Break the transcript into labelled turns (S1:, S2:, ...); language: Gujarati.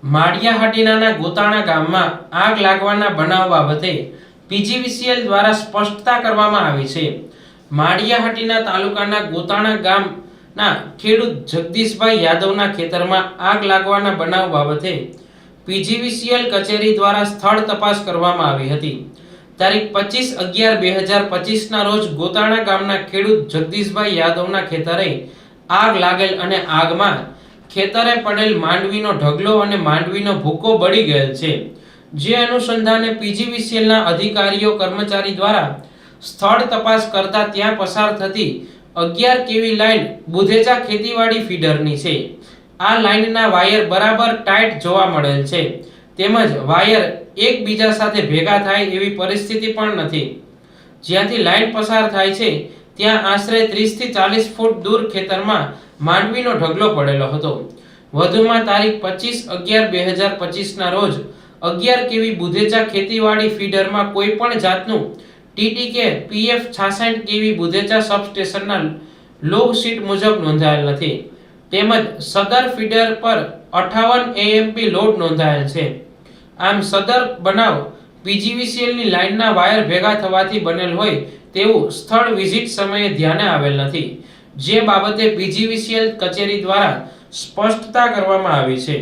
S1: માળિયાહાટીના ગોતાણા ગામમાં આગ લાગવાના બનાવ બાબતે પીજીવીસીએલ દ્વારા સ્પષ્ટતા કરવામાં આવી છે। માળિયાહાટીના તાલુકાના ગોતાણા ગામના ખેડૂત જગદીશભાઈ યાદવના ખેતરમાં આગ લાગવાના બનાવ બાબતે પીજીવીસીએલ કચેરી દ્વારા સ્થળ તપાસ કરવામાં આવી હતી। તારીખ 25/11/2025 ના રોજ ગોતાણા ગામના ખેડૂત જગદીશભાઈ યાદવના ખેતરે આગ લાગેલ અને આગમાં ખેતરે પડેલ માંડવીનો ઢગલો અને માંડવીનો ભૂકો બળી ગયેલ છે। જે અનુસંધાને પીજીવીસીએલના અધિકારીઓ કર્મચારી દ્વારા સ્થળ તપાસ કરતા ત્યાં પસાર થતી 11 કેવી લાઈન બુધેજા ખેતીવાડી ફીડરની છે। આ લાઈનના વાયર બરાબર ટાઈટ જોવા મળેલ છે, તેમજ વાયર એકબીજા સાથે ભેગા થાય એવી પરિસ્થિતિ પણ નથી। જ્યાંથી લાઈન પસાર થાય છે ત્યાં આશરે 30 થી 40 ફૂટ દૂર ખેતરમાં માંડવીનો ઢગલો પડેલો હતો। વધુમાં તારીખ 25/11/2025 ના રોજ 11 કેવી બુધેજા ખેતીવાડી ફીડરમાં કોઈ પણ જાતનું ટીટીકે પીએફ 66 કેવી બુધેજા સબસ્ટેશનના લોગ શીટ મુજબ નોંધાયેલ નથી, તેમજ સદર ફીડર પર 58 એએમપી લોડ નોંધાયેલ છે। આમ સદર બનાવ પીજીવીસીએલની લાઇનના વાયર ભેગા થવાથી બનેલ હોય તેવું સ્થળ વિઝિટ સમયે ધ્યાને આવેલ નથી, જે બાબતે પીજીવીસીએલ કચેરી દ્વારા સ્પષ્ટતા કરવામાં આવી છે।